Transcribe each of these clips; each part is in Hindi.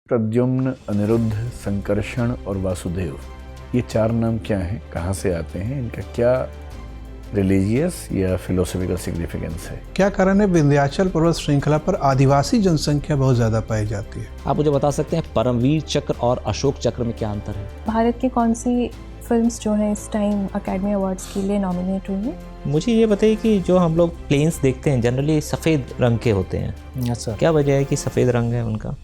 प्रद्युम्न, अनिरुद्ध, संकर्षण और वासुदेव, ये चार नाम क्या हैं, कहाँ से आते हैं, इनका क्या रिलीजियस या फिलोसॉफिकल सिग्निफिकेंस है? क्या कारण है विंध्याचल पर्वत श्रृंखला पर आदिवासी जनसंख्या बहुत ज्यादा पाई जाती है? आप मुझे बता सकते हैं परमवीर चक्र और अशोक चक्र में क्या अंतर है? भारत की कौन सी फिल्म्स जो है इस टाइम अकेडमी अवार्ड्स के लिए नॉमिनेट हुई है? मुझे ये बताइए कि जो हम लोग प्लेन्स देखते हैं जनरली सफ़ेद रंग के होते हैं। अच्छा, क्या वजह है कि सफ़ेद रंग है उनका?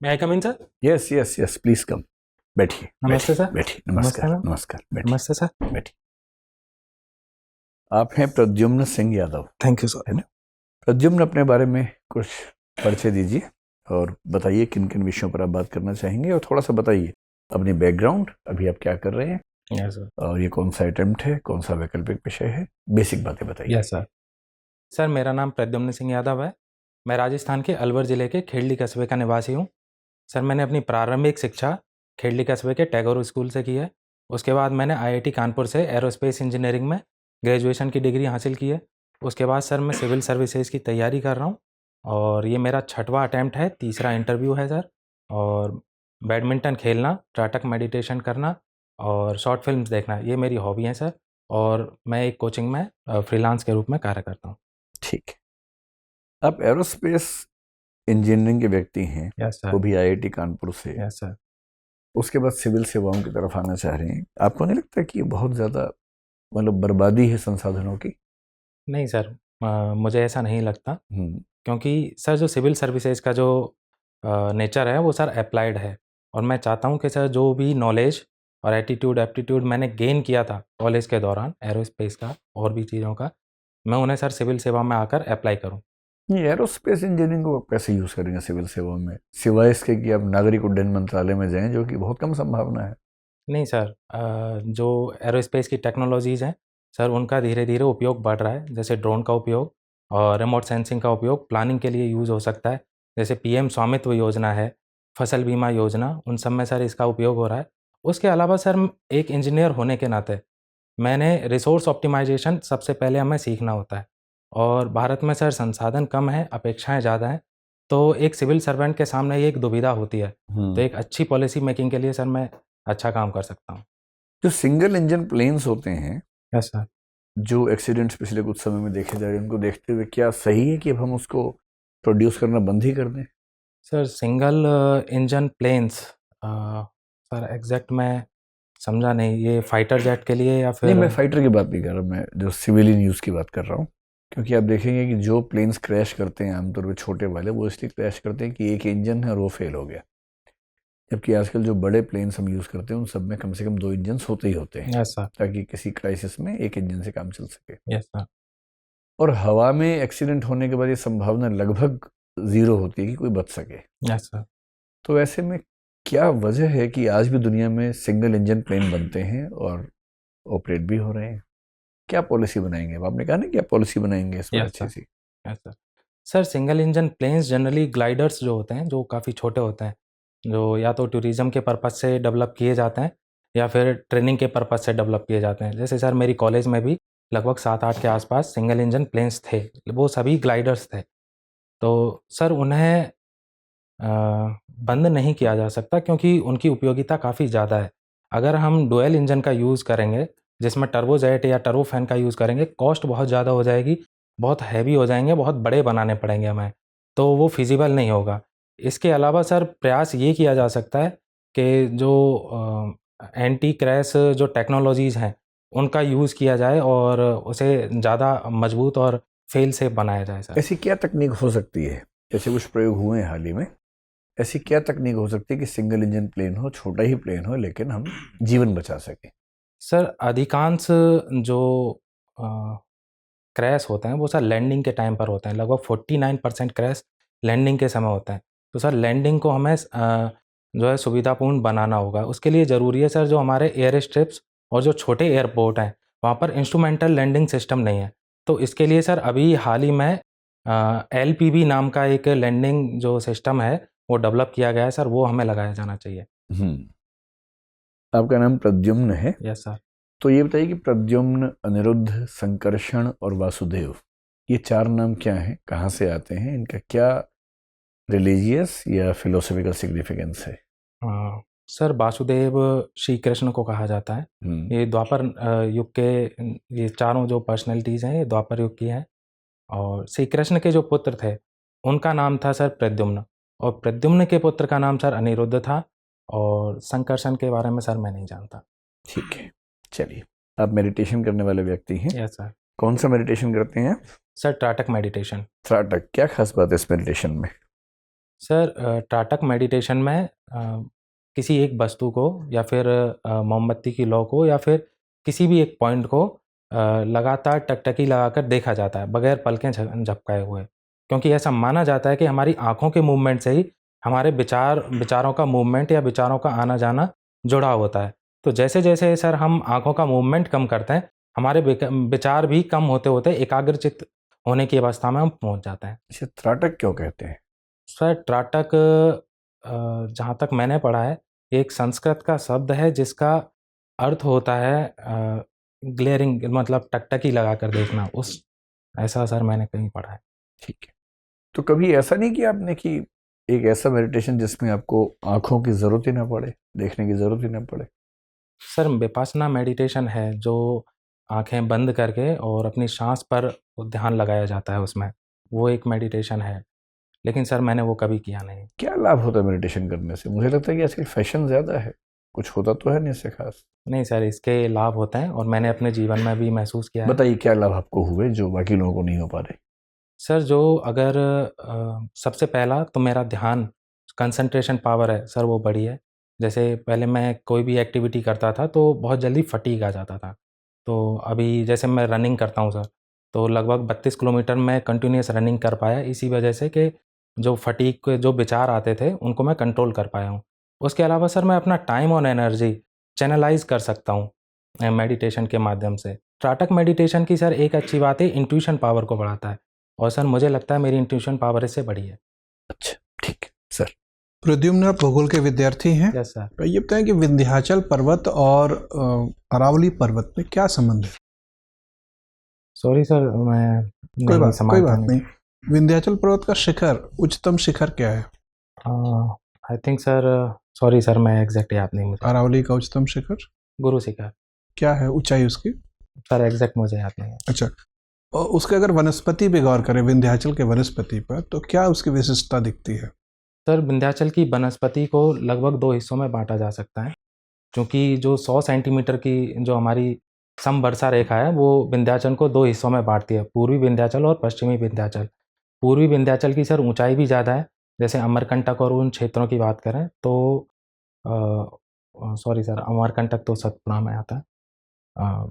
May I come in, sir? Yes yes yes, please come, बैठिए। नमस्ते बैठिए, सर। बैठिए। नमस्ते नमस्कार मैम। नमस्कार, बैठिए नमस्ते सर। बैठिए। आप हैं Pradyumn Singh Yadav, thank you sir. है ना? प्रद्युम्न, अपने बारे में कुछ परिचय दीजिए और बताइए किन किन विषयों पर आप बात करना चाहेंगे, और थोड़ा सा बताइए अपनी बैकग्राउंड, अभी आप क्या कर रहे हैं, यस सर। और ये कौन सा अटेम्प्ट है, कौन सा वैकल्पिक विषय है, बेसिक बातें बताइए। Yes sir. सर, मेरा नाम प्रद्युम्न सिंह यादव है। मैं राजस्थान के अलवर ज़िले के खेड़ली कस्बे का निवासी हूँ। सर, मैंने अपनी प्रारंभिक शिक्षा खेड़ली कस्बे के टैगोर स्कूल से की है। उसके बाद मैंने आईआईटी कानपुर से एरोस्पेस इंजीनियरिंग में ग्रेजुएशन की डिग्री हासिल की है। उसके बाद सर मैं सिविल सर्विसेज की तैयारी कर रहा हूँ और ये मेरा 6वां अटैम्प्ट है, तीसरा इंटरव्यू है सर। और बैडमिंटन खेलना, त्राटक मेडिटेशन करना और शॉर्ट फिल्म्स देखना, ये मेरी हॉबी है सर। और मैं एक कोचिंग में फ्रीलांस के रूप में कार्य करता हूँ। ठीक है। आप एरोस्पेस इंजीनियरिंग के व्यक्ति हैं, यस वो सर। भी आईआईटी कानपुर से। Yes sir. उसके बाद सिविल सेवाओं की तरफ आना चाह रहे हैं। आपको नहीं लगता कि ये बहुत ज़्यादा मतलब बर्बादी है संसाधनों की? नहीं सर, मुझे ऐसा नहीं लगता, हम्म, क्योंकि सर जो सिविल सर्विसेज का जो नेचर है वो सर अप्लाइड है। और मैं चाहता हूँ कि सर जो भी नॉलेज और एप्टीट्यूड मैंने गेन किया था कॉलेज के दौरान एरोस्पेस का और भी चीज़ों का, मैं उन्हें सर सिविल सेवा में आकर अप्लाई करूँ। ये एरोस्पेस इंजीनियरिंग को आप कैसे यूज़ करेंगे सिविल सेवाओं में, सिवाय इसके कि आप नागरिक उड्डयन मंत्रालय में जाएं, जो कि बहुत कम संभावना है? नहीं सर, जो एरोस्पेस की टेक्नोलॉजीज़ हैं सर, उनका धीरे धीरे उपयोग बढ़ रहा है। जैसे ड्रोन का उपयोग और रिमोट सेंसिंग का उपयोग प्लानिंग के लिए यूज़ हो सकता है। जैसे पीएम स्वामित्व योजना है, फसल बीमा योजना, उन सब में सर इसका उपयोग हो रहा है। उसके अलावा सर एक इंजीनियर होने के नाते मैंने रिसोर्स ऑप्टिमाइजेशन सबसे पहले हमें सीखना होता है। और भारत में सर संसाधन कम है, अपेक्षाएं ज़्यादा हैं, तो एक सिविल सर्वेंट के सामने ये एक दुविधा होती है। तो एक अच्छी पॉलिसी मेकिंग के लिए सर मैं अच्छा काम कर सकता हूँ। जो सिंगल इंजन प्लेन्स होते हैं, यस सर। जो एक्सीडेंट्स पिछले कुछ समय में देखे जा रहे हैं, उनको देखते हुए क्या सही है कि अब हम उसको प्रोड्यूस करना बंद ही कर दें? Sir single engine planes, sir exact मैं समझा नहीं, ये फाइटर जेट के लिए या फिर? नहीं, मैं फाइटर की बात नहीं कर रहा, मैं जो सिविलियन यूज़ की बात कर रहा हूँ। क्योंकि आप देखेंगे कि जो प्लेन्स क्रैश करते हैं आमतौर पर छोटे वाले, वो इसलिए क्रैश करते हैं कि एक इंजन है और वो फेल हो गया। जबकि आजकल जो बड़े प्लेन्स हम यूज़ करते हैं उन सब में कम से कम 2 इंजन्स होते ही होते हैं, यस सर। ताकि किसी क्राइसिस में एक इंजन से काम चल सके। Yes sir. और हवा में एक्सीडेंट होने के बाद ये संभावना लगभग 0 होती है कि कोई बच सके। Yes sir. तो ऐसे में क्या वजह है कि आज भी दुनिया में सिंगल इंजन प्लेन बनते हैं और ऑपरेट भी हो रहे हैं? क्या पॉलिसी बनाएंगे? अब आपने कहा ना, क्या पॉलिसी बनाएंगे इस पर यस अच्छी sir. See? Yes sir. Sir single engine planes generally gliders जो होते हैं, जो काफ़ी छोटे होते हैं, जो या तो टूरिज़्म के पर्पज़ से डेवलप किए जाते हैं या फिर ट्रेनिंग के पर्पज़ से डेवलप किए जाते हैं। जैसे सर मेरी कॉलेज में भी लगभग 7-8 के आसपास सिंगल इंजन प्लेन्स थे, वो सभी ग्लाइडर्स थे। तो सर उन्हें अ, बंद नहीं किया जा सकता, क्योंकि उनकी उपयोगिता काफ़ी ज़्यादा है। अगर हम डुअल इंजन का यूज़ करेंगे, जिसमें टर्बोजेट या टर्बोफैन का यूज़ करेंगे, कॉस्ट बहुत ज़्यादा हो जाएगी, बहुत हैवी हो जाएंगे, बहुत बड़े बनाने पड़ेंगे हमें, तो वो फिजिबल नहीं होगा। इसके अलावा सर प्रयास ये किया जा सकता है कि जो एंटी क्रैश जो टेक्नोलॉजीज़ हैं, उनका यूज़ किया जाए और उसे ज़्यादा मजबूत और फेल सेफ बनाया जाए सर। ऐसी क्या तकनीक हो सकती है? जैसे कुछ प्रयोग हुए हैं हाल ही में, ऐसी क्या तकनीक हो सकती है कि सिंगल इंजन प्लेन हो, छोटा ही प्लेन हो, लेकिन हम जीवन बचा सकें? सर अधिकांश जो क्रैश होते हैं वो सर लैंडिंग के टाइम पर होते हैं। लगभग 49% क्रैश लैंडिंग के समय होता है। तो सर लैंडिंग को हमें जो है सुविधापूर्ण बनाना होगा। उसके लिए ज़रूरी है सर, जो हमारे एयर स्ट्रिप्स और जो छोटे एयरपोर्ट हैं, वहाँ पर इंस्ट्रूमेंटल लैंडिंग सिस्टम नहीं है। तो इसके लिए सर अभी हाल ही में LPB नाम का एक लैंडिंग जो सिस्टम है वो डेवलप किया गया है सर, वो हमें लगाया जाना चाहिए। आपका नाम प्रद्युम्न है? Yes sir. तो ये बताइए कि प्रद्युम्न, अनिरुद्ध, संकर्षण और वासुदेव, ये 4 नाम क्या हैं, कहाँ से आते हैं, इनका क्या रिलीजियस या फिलोसॉफिकल सिग्निफिकेंस है? सर वासुदेव श्री कृष्ण को कहा जाता है। ये द्वापर युग के ये चारों जो पर्सनैलिटीज़ हैं ये द्वापर युग की हैं। और श्री कृष्ण के जो पुत्र थे उनका नाम था सर प्रद्युम्न, और प्रद्युम्न के पुत्र का नाम सर अनिरुद्ध था, और संकर्षण के बारे में सर मैं नहीं जानता। ठीक है, चलिए। आप मेडिटेशन करने वाले व्यक्ति हैं? Yes sir. कौन सा मेडिटेशन करते हैं? Sir त्राटक meditation. त्राटक, क्या खास बात है इस मेडिटेशन में? सर त्राटक मेडिटेशन में किसी एक वस्तु को या फिर मोमबत्ती की लौ को या फिर किसी भी एक पॉइंट को लगातार टकटकी लगाकर देखा जाता है बगैर पलकें झपकाए हुए, क्योंकि ऐसा माना जाता है कि हमारी आंखों के मूवमेंट से ही हमारे विचारों का मूवमेंट या विचारों का आना जाना जुड़ा होता है। तो जैसे जैसे सर हम आंखों का मूवमेंट कम करते हैं हमारे विचार भी कम होते होते एकाग्रचित्त होने की अवस्था में हम पहुंच जाते हैं। इसे त्राटक क्यों कहते हैं? सर त्राटक जहाँ तक मैंने पढ़ा है एक संस्कृत का शब्द है जिसका अर्थ होता है ग्लेयरिंग, मतलब टकटकी लगाकर देखना, उस ऐसा सर मैंने कहीं पढ़ा है। ठीक है, तो कभी ऐसा नहीं किया आपने कि एक ऐसा मेडिटेशन जिसमें आपको आंखों की ज़रूरत ही ना पड़े, देखने की ज़रूरत ही ना पड़े? सर विपासना मेडिटेशन है जो आंखें बंद करके और अपनी सांस पर ध्यान लगाया जाता है, उसमें वो एक मेडिटेशन है, लेकिन सर मैंने वो कभी किया नहीं। क्या लाभ होता है मेडिटेशन करने से? मुझे लगता है कि आजकल फैशन ज़्यादा है, कुछ होता तो है नहीं इससे खास? नहीं सर, इसके लाभ होते हैं और मैंने अपने जीवन में भी महसूस किया है। बताइए क्या लाभ आपको हुए जो बाकी लोगों को नहीं हो पा रहे? सर जो अगर सबसे पहला तो मेरा ध्यान कंसंट्रेशन पावर है सर वो बढ़ी है। जैसे पहले मैं कोई भी एक्टिविटी करता था तो बहुत जल्दी फटीग आ जाता था, तो अभी जैसे मैं रनिंग करता हूँ सर, तो लगभग 32 किलोमीटर मैं कंटिन्यूस रनिंग कर पाया, इसी वजह से कि जो फटीग के जो विचार आते थे उनको मैं कंट्रोल कर पाया हूँ। उसके अलावा सर मैं अपना टाइम और एनर्जी चैनलाइज कर सकता हूँ मेडिटेशन के माध्यम से। त्राटक मेडिटेशन की सर एक अच्छी बात है, इंट्यूशन पावर को बढ़ाता है, और सर मुझे लगता है मेरी इंट्यूशन पावर इससे बढ़ी है। अच्छा, ठीक है सर। प्रद्युम्न आप भूगोल के विद्यार्थी हैं। Yes sir. तो ये बताएं कि विंध्याचल पर्वत और अरावली पर्वत में क्या संबंध है? सॉरी सर, मैं कोई बात नहीं। विंध्याचल पर्वत का शिखर, उच्चतम शिखर क्या है? I think sir, sorry sir मैं एग्जैक्ट याद नहीं मुझे। अरावली का उच्चतम शिखर गुरु शिखर। क्या है ऊंचाई उसकी? सर एग्जैक्ट मुझे याद नहीं है। अच्छा, और उसके अगर वनस्पति पे गौर करें, विंध्याचल के वनस्पति पर, तो क्या उसकी विशिष्टता दिखती है? सर विंध्याचल की वनस्पति को लगभग 2 हिस्सों में बांटा जा सकता है, क्योंकि जो 100 सेंटीमीटर की जो हमारी समवर्षा रेखा है वो विंध्याचल को 2 हिस्सों में बांटती है, पूर्वी विंध्याचल और पश्चिमी विंध्याचल। पूर्वी विंध्याचल की सर ऊंचाई भी ज़्यादा है, जैसे अमरकंटक और उन क्षेत्रों की बात करें तो सॉरी सर, अमरकंटक तो सतपुड़ा में आता है।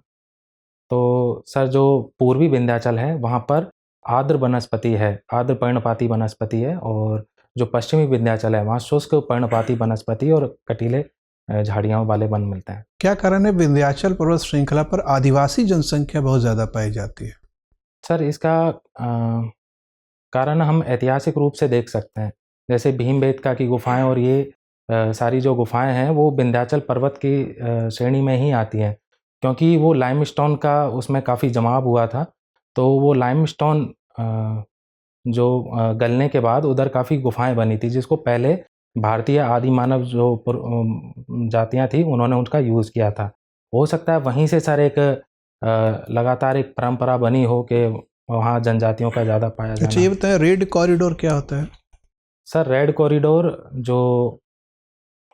तो सर जो पूर्वी विंध्याचल है वहाँ पर आर्द्र वनस्पति है, आर्द्र पर्णपाती वनस्पति है, और जो पश्चिमी विंध्याचल है वहाँ शुष्क पर्णपाती वनस्पति और कटीले झाड़ियों वाले वन मिलते हैं। क्या कारण है विंध्याचल पर्वत श्रृंखला पर आदिवासी जनसंख्या बहुत ज़्यादा पाई जाती है? सर इसका कारण हम ऐतिहासिक रूप से देख सकते हैं, जैसे भीमबेटका की गुफाएं और ये सारी जो गुफाएं हैं वो विंध्याचल पर्वत की श्रेणी में ही आती हैं, क्योंकि वो लाइमस्टोन का उसमें काफ़ी जमाव हुआ था, तो वो लाइमस्टोन जो गलने के बाद उधर काफ़ी गुफाएं बनी थी, जिसको पहले भारतीय आदि मानव जो जातियां थी उन्होंने उनका यूज़ किया था। हो सकता है वहीं से सर एक लगातार एक परंपरा बनी हो कि वहाँ जनजातियों का ज़्यादा पाया जाना। अच्छा, ये बताएं रेड कॉरिडोर क्या होता है? सर रेड कॉरिडोर जो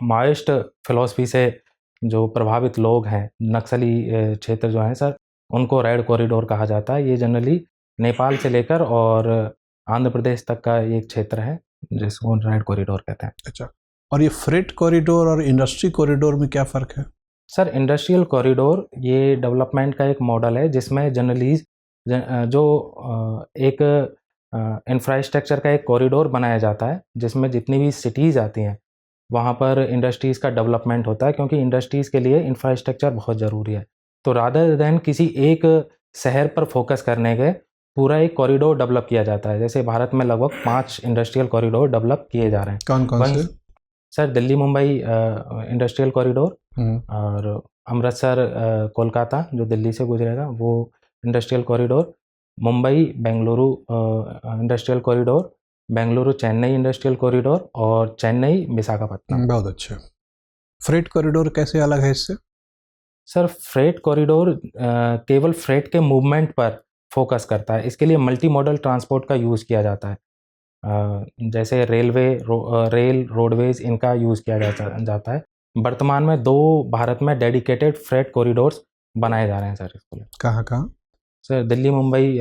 माओइस्ट फिलॉसफी से जो प्रभावित लोग हैं, नक्सली क्षेत्र जो हैं सर, उनको रेड कॉरिडोर कहा जाता है। ये जनरली नेपाल से लेकर और आंध्र प्रदेश तक का एक क्षेत्र है जिसको रेड कॉरिडोर कहते हैं। अच्छा, और ये फ्रेट कॉरिडोर और इंडस्ट्री कॉरिडोर में क्या फ़र्क है? सर इंडस्ट्रियल कॉरिडोर ये डेवलपमेंट का एक मॉडल है जिसमें जनरली जो एक इंफ्रास्ट्रक्चर का एक कॉरिडोर बनाया जाता है, जिसमें जितनी भी सिटीज़ आती हैं वहाँ पर इंडस्ट्रीज़ का डेवलपमेंट होता है, क्योंकि इंडस्ट्रीज़ के लिए इंफ्रास्ट्रक्चर बहुत ज़रूरी है। तो रादर देन किसी एक शहर पर फोकस करने के पूरा एक कॉरिडोर डेवलप किया जाता है। जैसे भारत में लगभग 5 इंडस्ट्रियल कॉरिडोर डेवलप किए जा रहे हैं। कौन कौन से? Sir Delhi Mumbai industrial corridor, और अमृतसर कोलकाता जो दिल्ली से गुजरेगा वो industrial corridor, Mumbai Bengaluru industrial corridor, Bengaluru Chennai industrial corridor और चेन्नई विशाखापट्टनम। बहुत अच्छा। फ्रेट कॉरिडोर कैसे अलग है इससे? सर फ्रेट कॉरिडोर केवल फ्रेट के मूवमेंट पर फोकस करता है। इसके लिए मल्टी मॉडल ट्रांसपोर्ट का यूज़ किया जाता है। जैसे रेल रोडवेज इनका यूज़ किया जाता है। वर्तमान में 2 भारत में डेडिकेटेड फ्रेट कॉरिडोर्स बनाए जा रहे हैं सर इसके लिए। कहाँ कहाँ? Sir Delhi Mumbai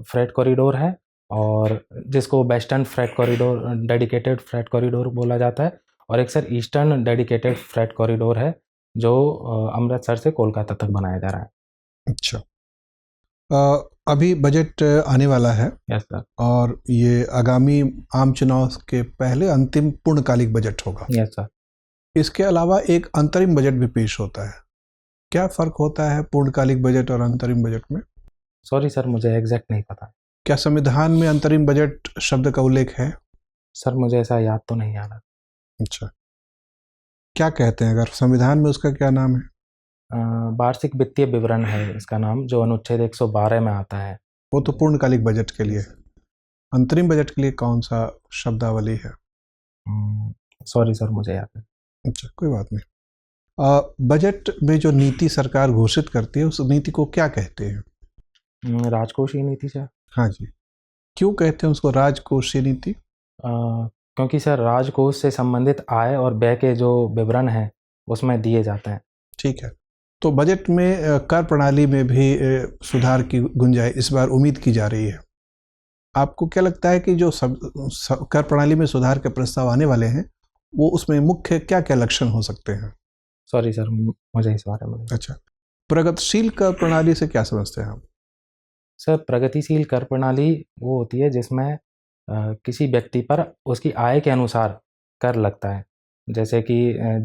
freight corridor है और जिसको western freight corridor dedicated freight corridor बोला जाता है, और एक sir eastern dedicated freight corridor है जो अमृतसर से कोलकाता तक बनाया जा रहा है। अच्छा। अभी बजट आने वाला है यस सर। और ये आगामी आम चुनाव के पहले अंतिम पूर्णकालिक बजट होगा। Yes sir. इसके अलावा एक अंतरिम बजट भी पेश होता है। क्या फ़र्क होता है पूर्णकालिक बजट और अंतरिम बजट में? सॉरी सर, मुझे एग्जैक्ट नहीं पता। क्या संविधान में अंतरिम बजट शब्द का उल्लेख है? सर मुझे ऐसा याद तो नहीं आ रहा। अच्छा, क्या कहते हैं, अगर संविधान में उसका क्या नाम है? वार्षिक वित्तीय विवरण है इसका नाम, जो अनुच्छेद 112 में आता है। वो तो पूर्णकालिक बजट के लिए। अंतरिम बजट के लिए कौन सा शब्दावली है? सॉरी सर, मुझे याद नहीं। अच्छा, कोई बात नहीं। बजट में जो नीति सरकार घोषित करती है उस नीति को क्या कहते हैं? राजकोषीय नीति सर। हाँ जी। क्यों कहते हैं उसको राजकोषीय नीति? क्योंकि सर राजकोष से संबंधित आय और व्यय के जो विवरण हैं उसमें दिए जाते हैं। ठीक है। तो बजट में कर प्रणाली में भी सुधार की गुंजाइश इस बार उम्मीद की जा रही है। आपको क्या लगता है कि जो कर प्रणाली में सुधार के प्रस्ताव आने वाले हैं वो उसमें मुख्य क्या क्या लक्षण हो सकते हैं? सॉरी सर, मुझे इस बारे में। अच्छा, प्रगतिशील कर प्रणाली से क्या समझते हैं आप? सर प्रगतिशील कर प्रणाली वो होती है जिसमें किसी व्यक्ति पर उसकी आय के अनुसार कर लगता है। जैसे कि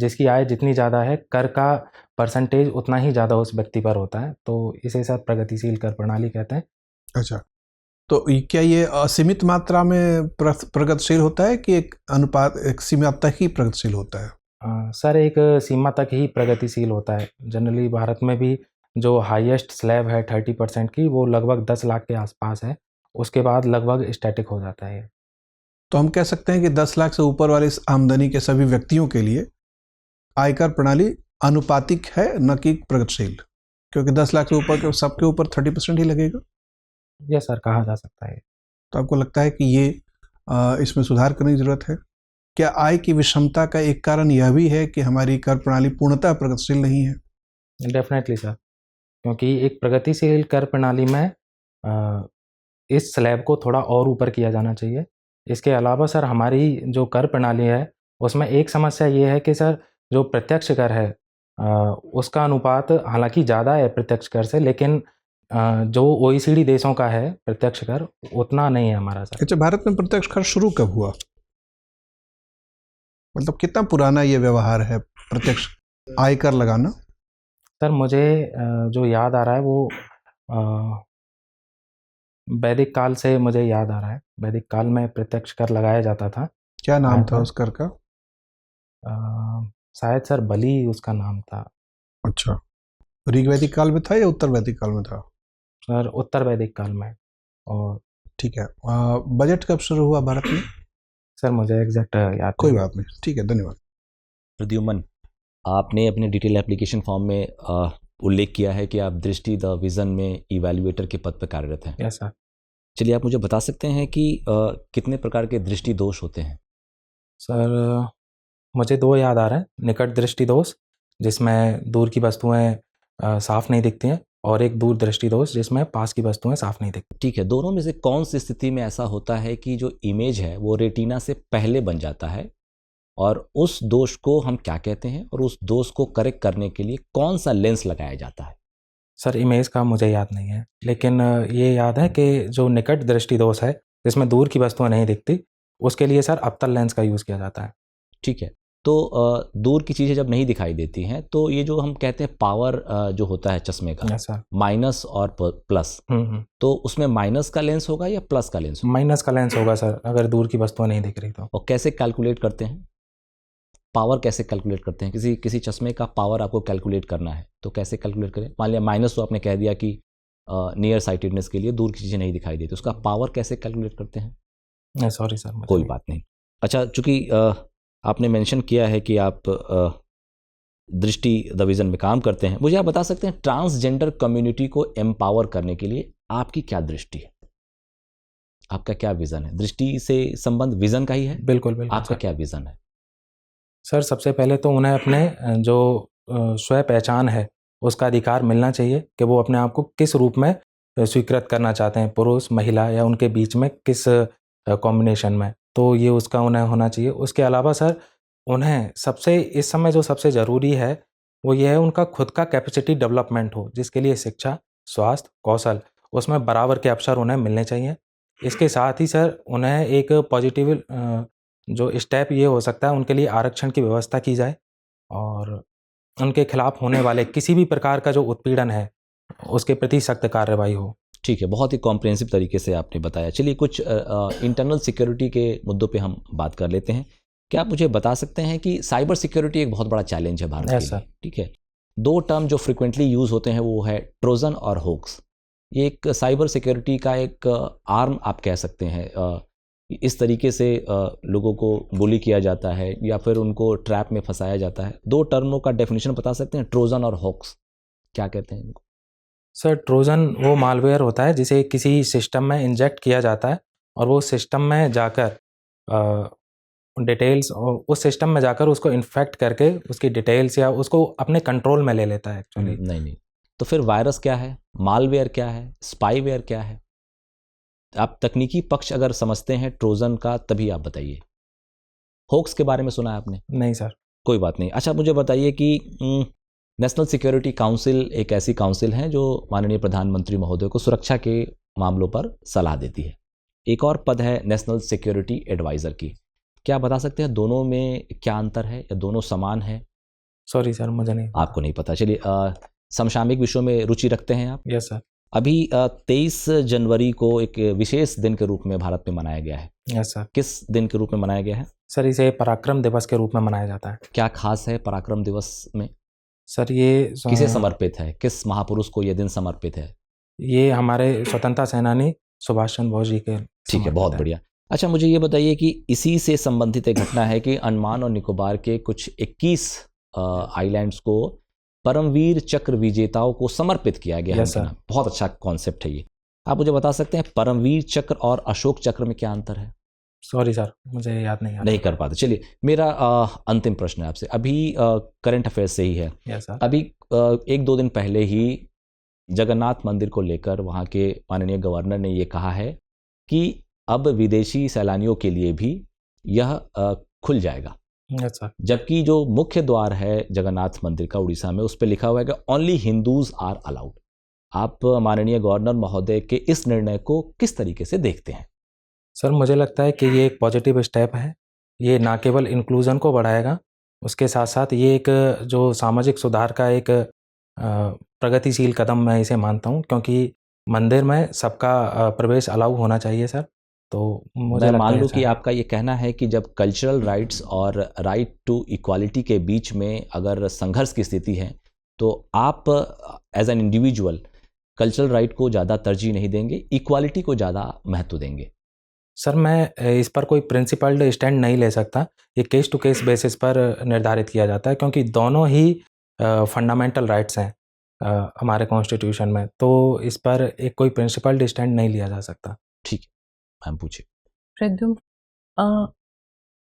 जिसकी आय जितनी ज़्यादा है कर का परसेंटेज उतना ही ज़्यादा उस व्यक्ति पर होता है, तो इसे सर प्रगतिशील कर प्रणाली कहते हैं। अच्छा, तो क्या ये असीमित मात्रा में प्रगतिशील होता है कि एक अनुपात एक सीमा तक ही प्रगतिशील होता है? सर एक सीमा तक ही प्रगतिशील होता है। जनरली भारत में भी जो हाईएस्ट स्लैब है 30% की वो लगभग 10 लाख के आसपास है। उसके बाद लगभग स्टैटिक हो जाता है। तो हम कह सकते हैं कि 10 लाख से ऊपर वाले इस आमदनी के सभी व्यक्तियों के लिए आयकर प्रणाली अनुपातिक है, न कि प्रगतिशील, क्योंकि 10 लाख से ऊपर के सबके ऊपर 30% ही लगेगा। यह सर कहा जा सकता है। तो आपको लगता है कि ये इसमें सुधार करने की ज़रूरत है? क्या आय की विषमता का एक कारण यह भी है कि हमारी कर प्रणाली पूर्णतः प्रगतिशील नहीं है? डेफिनेटली सर, क्योंकि एक प्रगतिशील कर प्रणाली में इस स्लैब को थोड़ा और ऊपर किया जाना चाहिए। इसके अलावा सर हमारी जो कर प्रणाली है उसमें एक समस्या ये है कि सर जो प्रत्यक्ष कर है उसका अनुपात हालांकि ज़्यादा है प्रत्यक्ष कर से, लेकिन जो OECD देशों का है प्रत्यक्ष कर उतना नहीं है हमारा सर। अच्छा, भारत में प्रत्यक्ष कर शुरू कब हुआ? मतलब कितना पुराना ये व्यवहार है प्रत्यक्ष आयकर लगाना? सर मुझे जो याद आ रहा है वो वैदिक काल से मुझे याद आ रहा है। वैदिक काल में प्रत्यक्ष कर लगाया जाता था। क्या नाम था उस कर का? शायद सर बलि उसका नाम था। अच्छा, ऋग्वैदिक काल में था या उत्तर वैदिक काल में था? सर उत्तर वैदिक काल में। और ठीक है। बजट कब शुरू हुआ भारत में? सर मुझे एग्जैक्ट याद कोई बात नहीं, ठीक है, धन्यवाद। प्रद्युमन, आपने अपने डिटेल एप्लीकेशन फॉर्म में उल्लेख किया है कि आप दृष्टि द विज़न में इवैल्यूएटर के पद पर कार्यरत हैं। Yes sir. चलिए आप मुझे बता सकते हैं कि कितने प्रकार के दृष्टि दोष होते हैं? सर मुझे 2 याद आ रहे हैं। निकट दृष्टि दोष जिसमें दूर की वस्तुएं साफ नहीं दिखती हैं, और एक दूर दृष्टि दोष जिसमें पास की वस्तुएं साफ नहीं दिखती। ठीक है, दोनों में से कौन सी स्थिति में ऐसा होता है कि जो इमेज है वो रेटिना से पहले बन जाता है, और उस दोष को हम क्या कहते हैं, और उस दोष को करेक्ट करने के लिए कौन सा लेंस लगाया जाता है? सर इमेज का मुझे याद नहीं है, लेकिन ये याद है कि जो निकट दृष्टि दोष है जिसमें दूर की वस्तुएं नहीं दिखती उसके लिए सर अवतल लेंस का यूज़ किया जाता है। ठीक है, तो दूर की चीज़ें जब नहीं दिखाई देती हैं तो ये जो हम कहते हैं पावर जो होता है चश्मे का, यस सर। माइनस और प्लस, तो उसमें माइनस का लेंस होगा या प्लस का लेंस होगा? माइनस का लेंस होगा सर, अगर दूर की वस्तुएं नहीं दिख रही तो। और कैसे कैलकुलेट करते हैं? पावर कैसे कैलकुलेट करते हैं? किसी चश्मे का पावर आपको कैलकुलेट करना है तो कैसे कैलकुलेट करें? मान लिया माइनस तो आपने कह दिया कि नियर साइटेडनेस के लिए दूर की चीज़ें नहीं दिखाई देती, उसका पावर कैसे कैलकुलेट करते हैं? सॉरी सर, मुझे कोई नहीं- बात नहीं। अच्छा, चूंकि आपने मेंशन किया है कि आप दृष्टि द विजन में काम करते हैं, मुझे आप बता सकते हैं ट्रांसजेंडर कम्युनिटी को एम्पावर करने के लिए आपकी क्या दृष्टि है? आपका क्या विजन है? दृष्टि से संबंध विजन का ही है? बिल्कुल बिल्कुल आपका सर। क्या विजन है? सर सबसे पहले तो उन्हें अपने जो स्व पहचान है उसका अधिकार मिलना चाहिए कि वो अपने आप को किस रूप में स्वीकृत करना चाहते हैं, पुरुष महिला या उनके बीच में किस कॉम्बिनेशन में, तो ये उसका उन्हें होना चाहिए। उसके अलावा सर उन्हें सबसे इस समय जो सबसे ज़रूरी है वो ये है उनका खुद का कैपेसिटी डेवलपमेंट हो, जिसके लिए शिक्षा, स्वास्थ्य, कौशल उसमें बराबर के अवसर उन्हें मिलने चाहिए। इसके साथ ही सर उन्हें एक पॉजिटिव जो स्टेप ये हो सकता है उनके लिए आरक्षण की व्यवस्था की जाए और उनके खिलाफ होने वाले किसी भी प्रकार का जो उत्पीड़न है उसके प्रति सख्त कार्रवाई हो। ठीक है, बहुत ही कॉम्प्रिहेंसिव तरीके से आपने बताया। चलिए कुछ इंटरनल सिक्योरिटी के मुद्दों पे हम बात कर लेते हैं। क्या आप मुझे बता सकते हैं कि साइबर सिक्योरिटी एक बहुत बड़ा चैलेंज है भारत के Yes, लिए, sir. ठीक है? दो टर्म जो फ्रिक्वेंटली यूज़ होते हैं वो है ट्रोजन और होक्स। ये एक साइबर सिक्योरिटी का एक आर्म आप कह सकते हैं। इस तरीके से लोगों को बुली किया जाता है या फिर उनको ट्रैप में फंसाया जाता है। दो टर्मों का डेफिनेशन बता सकते हैं, ट्रोजन और होक्स क्या कहते हैं इनको? सर ट्रोजन वो मालवेयर होता है जिसे किसी सिस्टम में इंजेक्ट किया जाता है और वो सिस्टम में जाकर डिटेल्स और उस सिस्टम में जाकर उसको इन्फेक्ट करके उसकी डिटेल्स या उसको अपने कंट्रोल में ले लेता है एक्चुअली। नहीं, तो फिर वायरस क्या है, मालवेयर क्या है, स्पाईवेयर क्या है? आप तकनीकी पक्ष अगर समझते हैं ट्रोजन का तभी आप बताइए। होक्स के बारे में सुना है आपने? नहीं सर। कोई बात नहीं। अच्छा, मुझे बताइए कि नेशनल सिक्योरिटी काउंसिल एक ऐसी काउंसिल है जो माननीय प्रधानमंत्री महोदय को सुरक्षा के मामलों पर सलाह देती है। एक और पद है नेशनल सिक्योरिटी एडवाइज़र की। क्या आप बता सकते हैं दोनों में क्या अंतर है या दोनों समान है? सॉरी सर, मुझे नहीं। आपको नहीं पता। चलिए, समसामयिक विषयों में रुचि रखते हैं आप? Yes sir. अभी 23 जनवरी को एक विशेष दिन के रूप में भारत में मनाया गया है। Yes sir. किस दिन के रूप में मनाया गया है? सर इसे पराक्रम दिवस के रूप में मनाया जाता है। क्या खास है पराक्रम दिवस में? सर ये किसे समर्पित है? किस महापुरुष को यह दिन समर्पित है? ये हमारे स्वतंत्रता सेनानी सुभाष चंद्र बोस जी के ठीक है, बहुत बढ़िया। अच्छा, मुझे ये बताइए कि इसी से संबंधित एक घटना है कि अंडमान और निकोबार के कुछ 21 आइलैंड्स को परमवीर चक्र विजेताओं को समर्पित किया गया है। Yes, उनके sir. नाम। बहुत अच्छा कॉन्सेप्ट है ये। आप मुझे बता सकते हैं परमवीर चक्र और अशोक चक्र में क्या अंतर है? सॉरी सर, मुझे याद नहीं आ रहा। नहीं कर पाते। चलिए, मेरा अंतिम प्रश्न है आपसे, अभी करंट अफेयर्स से ही है। Yes sir. अभी 1-2 दिन पहले ही जगन्नाथ मंदिर को लेकर वहाँ के माननीय गवर्नर ने ये कहा है कि अब विदेशी सैलानियों के लिए भी यह खुल जाएगा। Yes sir. जबकि जो मुख्य द्वार है जगन्नाथ मंदिर का उड़ीसा में, उस पर लिखा हुआ है कि ओनली हिंदूज आर अलाउड। आप माननीय गवर्नर महोदय के इस निर्णय को किस तरीके से देखते हैं? सर मुझे लगता है कि ये एक पॉजिटिव स्टेप है। ये ना केवल इंक्लूजन को बढ़ाएगा, उसके साथ साथ ये एक जो सामाजिक सुधार का एक प्रगतिशील कदम मैं इसे मानता हूँ, क्योंकि मंदिर में सबका प्रवेश अलाउ होना चाहिए सर। तो मुझे मैं लगता मान है लूँ ऐसा कि है। आपका ये कहना है कि जब कल्चरल राइट्स और राइट टू इक्वालिटी के बीच में अगर संघर्ष की स्थिति है तो आप as an individual cultural right को ज़्यादा तरजीह नहीं देंगे, इक्वालिटी को ज़्यादा महत्व देंगे। सर मैं इस पर कोई प्रिंसिपल्ड स्टैंड नहीं ले सकता। ये केस टू केस बेसिस पर निर्धारित किया जाता है, क्योंकि दोनों ही फंडामेंटल राइट्स हैं हमारे कॉन्स्टिट्यूशन में, तो इस पर एक कोई प्रिंसिपल्ड स्टैंड नहीं लिया जा सकता। ठीक है, मैम पूछिए। प्रद्युम्न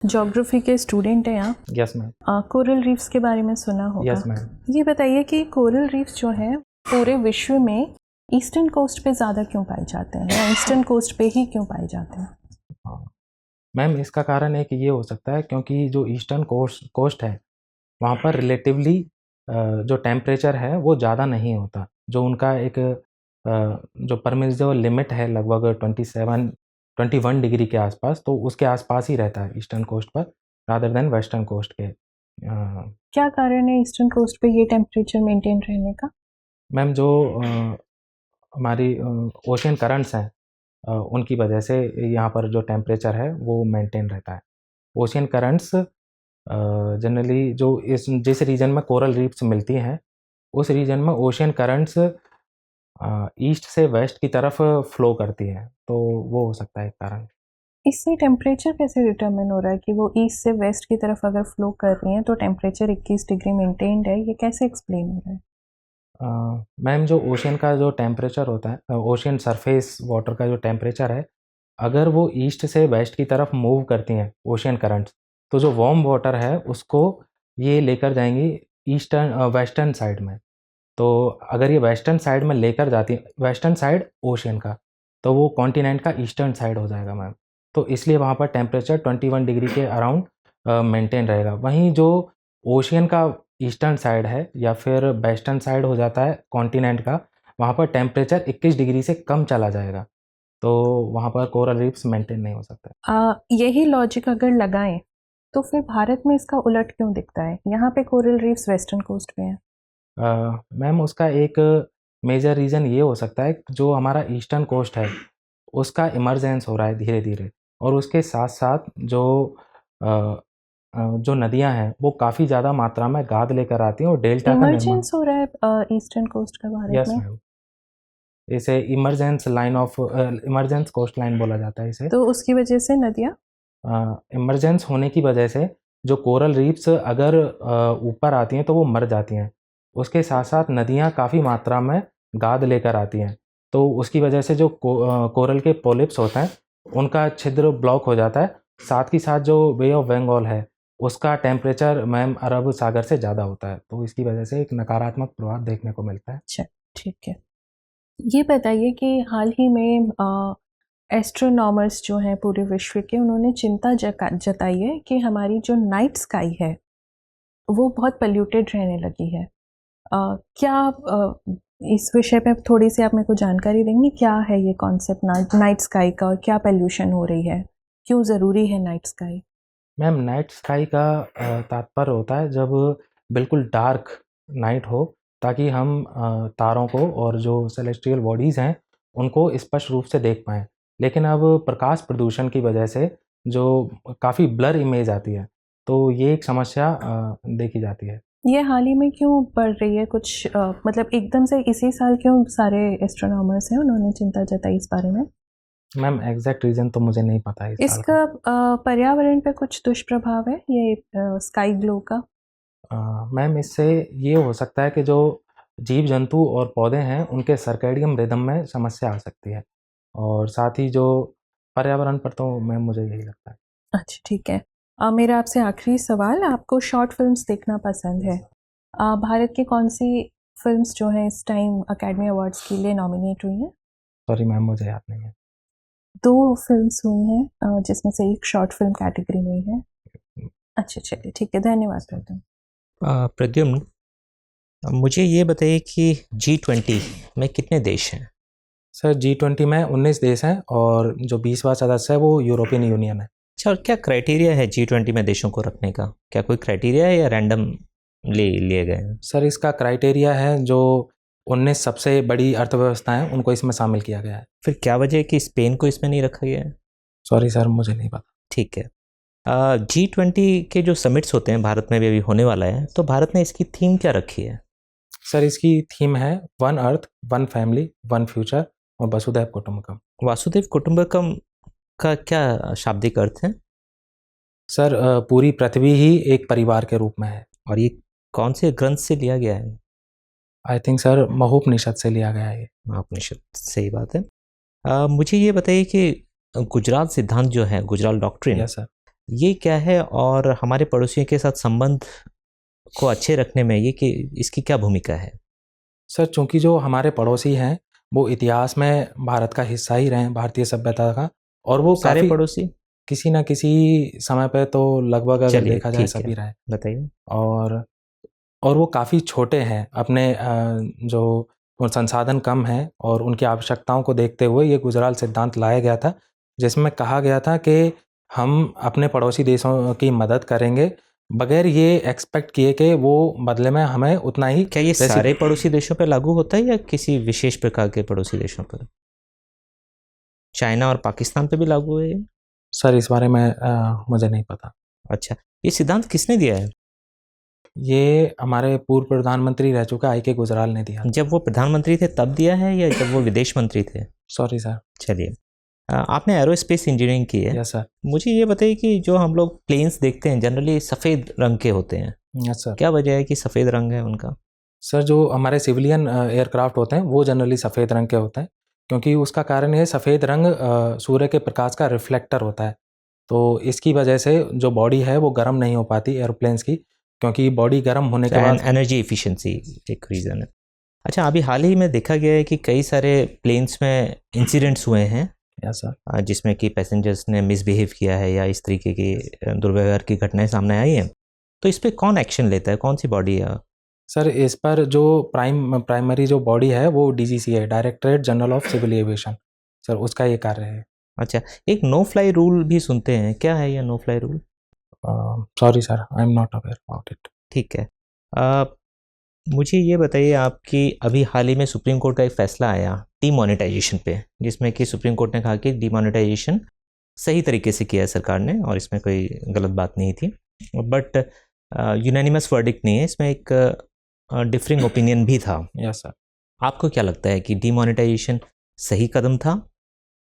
ज्योग्राफी के स्टूडेंट हैं आप। Yes ma'am. कोरल रीफ्स के बारे में सुना होगा। Yes ma'am. ये बताइए कि कोरल रीफ्स जो है पूरे विश्व में ईस्टर्न कोस्ट पे ज़्यादा क्यों पाए जाते हैं, या ईस्टर्न कोस्ट पे ही क्यों पाए जाते हैं? हाँ मैम, इसका कारण एक ये हो सकता है क्योंकि जो ईस्टर्न कोस्ट है वहाँ पर रिलेटिवली जो टेम्परेचर है वो ज़्यादा नहीं होता। जो उनका एक जो परमिसिबल लिमिट है लगभग 21 डिग्री के आसपास, तो उसके आसपास ही रहता है ईस्टर्न कोस्ट पर रादर देन वेस्टर्न कोस्ट के। क्या कारण है ईस्टर्न कोस्ट पे ये टेम्परेचर मेंटेन रहने का? मैम जो हमारी ओशियन करंट्स हैं उनकी वजह से यहाँ पर जो टेम्परेचर है वो मेंटेन रहता है। ओशियन करंट्स जनरली जो जिस रीजन में कोरल रीफ्स मिलती हैं उस रीजन में ओशियन करंट्स ईस्ट से वेस्ट की तरफ फ्लो करती हैं, तो वो हो सकता है एक कारण। इससे टेम्परेचर कैसे डिटरमिन हो रहा है कि वो ईस्ट से वेस्ट की तरफ अगर फ्लो कर रही हैं तो टेम्परेचर 21 डिग्री मेंटेन्ड है, ये कैसे एक्सप्लेन हो रहा है? मैम जो ओशियन का जो टेम्परेचर होता है, ओशियन सरफेस वाटर का जो टेम्परेचर है, अगर वो ईस्ट से वेस्ट की तरफ मूव करती हैं ओशियन करंट्स, तो जो वार्म वाटर है उसको ये लेकर जाएंगी ईस्टर्न वेस्टर्न साइड में। तो अगर ये वेस्टर्न साइड में लेकर जाती है, वेस्टर्न साइड ओशियन का, तो वो कॉन्टिनेंट का ईस्टर्न साइड हो जाएगा मैम। तो इसलिए वहाँ पर टेम्परेचर 21 डिग्री के अराउंड मेंटेन रहेगा। वहीं जो ओशियन का ईस्टर्न साइड है या फिर वेस्टर्न साइड हो जाता है कॉन्टिनेंट का, वहाँ पर टेम्परेचर 21 डिग्री से कम चला जाएगा, तो वहाँ पर कोरल रीफ्स मेंटेन नहीं हो सकता। यही लॉजिक अगर लगाएं तो फिर भारत में इसका उलट क्यों दिखता है? यहाँ पे कोरल रीफ्स वेस्टर्न कोस्ट पे हैं। मैम उसका एक मेजर रीज़न ये हो सकता है कि जो हमारा ईस्टर्न कोस्ट है उसका इमरजेंस हो रहा है धीरे धीरे, और उसके साथ साथ जो नदियां हैं वो काफ़ी ज़्यादा मात्रा में गाद लेकर आती हैं और डेल्टा का निर्माण। इमरजेंस हो रहा है ईस्टर्न कोस्ट का भारत यस में? मैम, इसे इमरजेंस कोस्ट लाइन बोला जाता है इसे। तो उसकी वजह से नदियाँ इमरजेंस होने की वजह से जो कोरल रीफ्स अगर ऊपर आती हैं तो वो मर जाती हैं, उसके साथ साथ नदियाँ काफ़ी मात्रा में गाद लेकर आती हैं, तो उसकी वजह से जो कोरल के पॉलिप्स होते हैं उनका छिद्र ब्लॉक हो जाता है। साथ ही साथ जो बे ऑफ बंगाल है उसका टेम्परेचर मैम अरब सागर से ज़्यादा होता है, तो इसकी वजह से एक नकारात्मक प्रभाव देखने को मिलता है। अच्छा, ठीक है। ये बताइए कि हाल ही में एस्ट्रोनॉमर्स जो हैं पूरे विश्व के, उन्होंने चिंता जताई है कि हमारी जो नाइट स्काई है वो बहुत पोल्यूटेड रहने लगी है। क्या इस विषय पे थोड़ी सी आप मेरे को जानकारी देंगे? क्या है ये कॉन्सेप्ट नाइट स्काई का और क्या पोल्यूशन हो रही है, क्यों ज़रूरी है night sky? Ma'am night sky का तात्पर्य होता है जब बिल्कुल डार्क नाइट हो, ताकि हम तारों को और जो सेलेस्टियल बॉडीज़ हैं उनको स्पष्ट रूप से देख पाएँ। लेकिन अब प्रकाश प्रदूषण की वजह से जो काफ़ी ब्लर इमेज आती है, तो ये एक समस्या देखी जाती है। ये हाल ही में क्यों बढ़ रही है? कुछ मतलब एकदम से इसी साल क्यों सारे एस्ट्रोनॉमर्स हैं उन्होंने चिंता जताई इस बारे में? मैम एग्जैक्ट रीज़न तो मुझे नहीं पता है इस साल का। इसका पर्यावरण पे कुछ दुष्प्रभाव है ये स्काई ग्लो का? मैम इससे ये हो सकता है कि जो जीव जंतु और पौधे हैं उनके सर्कैडियन रिदम में समस्या आ सकती है, और साथ ही जो पर्यावरण पर तो मैम मुझे यही लगता है। अच्छा, ठीक है। मेरा आपसे आखिरी सवाल, आपको शॉर्ट फिल्म्स देखना पसंद है? भारत की कौन सी फिल्म्स जो हैं इस टाइम अकेडमी अवार्ड्स के लिए नॉमिनेट हुई हैं? सॉरी मैम मुझे याद नहीं है। 2 फिल्म्स हुई हैं जिसमें से एक शॉर्ट फिल्म कैटेगरी में है। अच्छा, चलिए ठीक है, धन्यवाद करता हूँ। प्रद्युम्न, मुझे ये बताइए कि G20 में कितने देश हैं? सर G20 में 19 देश हैं और जो 20वां सदस्य है वो यूरोपियन यूनियन है। अच्छा, और क्या क्राइटेरिया है G20 में देशों को रखने का? क्या कोई क्राइटेरिया है या रैंडम लिए गए हैं? सर इसका क्राइटेरिया है जो 19 सबसे बड़ी अर्थव्यवस्थाएं उनको इसमें शामिल किया गया है। फिर क्या वजह है कि स्पेन को इसमें नहीं रखा गया है? सॉरी सर मुझे नहीं पता। ठीक है। G20 के जो समिट्स होते हैं भारत में भी अभी होने वाला है, तो भारत ने इसकी थीम क्या रखी है? सर इसकी थीम है one earth, one family, one future और वसुधैव कुटुंबकम। वासुदेव कुटुंबकम का क्या शाब्दिक अर्थ है? सर पूरी पृथ्वी ही एक परिवार के रूप में है। और ये कौन से ग्रंथ से लिया गया है? आई थिंक सर महोपनिषद से लिया गया है ये। महाउपनिषद, सही बात है। मुझे ये बताइए कि गुजराल सिद्धांत जो है, गुजराल डॉक्ट्रिन, यस सर, ये क्या है और हमारे पड़ोसियों के साथ संबंध को अच्छे रखने में ये कि इसकी क्या भूमिका है? सर चूंकि जो हमारे पड़ोसी हैं वो इतिहास में भारत का हिस्सा ही रहे हैं, भारतीय सभ्यता का, और वो सारे काफी पड़ोसी किसी ना किसी समय पे तो लगभग अगर चलिए, देखा जाए ठीक सभी है, रहे। बताइए। और वो काफ़ी छोटे हैं, अपने जो संसाधन कम हैं और उनकी आवश्यकताओं को देखते हुए ये गुजराल सिद्धांत लाया गया था, जिसमें कहा गया था कि हम अपने पड़ोसी देशों की मदद करेंगे बगैर ये एक्सपेक्ट किए कि वो बदले में हमें उतना ही। क्या ये सारे पड़ोसी देशों पर लागू होता है या किसी विशेष प्रकार के पड़ोसी देशों पर? चाइना और पाकिस्तान पे भी लागू है ये? सर इस बारे में मुझे नहीं पता। अच्छा, ये सिद्धांत किसने दिया है? ये हमारे पूर्व प्रधानमंत्री रह चुके आई के गुजराल ने दिया। जब वो प्रधानमंत्री थे तब दिया है या जब वो विदेश मंत्री थे? Sorry sir. चलिए, आपने एरोस्पेस इंजीनियरिंग की है। Yes sir. मुझे ये बताइए कि जो हम लोग प्लेन्स देखते हैं जनरली सफ़ेद रंग के होते हैं, यस सर। क्या वजह है कि सफ़ेद रंग है उनका? सर जो हमारे सिविलियन एयरक्राफ्ट होते हैं वो जनरली सफ़ेद रंग के होते हैं, क्योंकि उसका कारण ये सफ़ेद रंग सूर्य के प्रकाश का रिफ्लेक्टर होता है। तो इसकी वजह से जो बॉडी है वो गर्म नहीं हो पाती एरोप्लेन्स की, क्योंकि बॉडी गर्म होने के बाद एनर्जी एफिशिएंसी एक रीज़न है। अच्छा, अभी हाल ही में देखा गया है कि कई सारे प्लेन्स में इंसिडेंट्स हुए हैं। Yes sir. जिसमें कि पैसेंजर्स ने मिसबिहेव किया है या इस तरीके की दुर्व्यवहार की घटनाएं सामने आई हैं, तो इस पे कौन एक्शन लेता है, कौन सी बॉडी है? सर इस पर जो प्राइमरी जो बॉडी है वो DGCA है, directorate general of civil aviation. Sir उसका ये कार्य है। अच्छा, एक नो फ्लाई रूल भी सुनते हैं, क्या है ये no fly rule? Sorry sir, I am not aware about it. ठीक है। मुझे ये बताइए आपकी अभी हाल ही में सुप्रीम कोर्ट का एक फैसला आया डीमोनेटाइजेशन पे, जिसमें कि सुप्रीम कोर्ट ने कहा कि डीमोनेटाइजेशन सही तरीके से किया है सरकार ने और इसमें कोई गलत बात नहीं थी, बट यूनानिमस वर्डिक्ट नहीं है, इसमें एक डिफरिंग ओपिनियन भी था। Yes sir. आपको क्या लगता है कि डीमोनेटाइजेशन सही कदम था?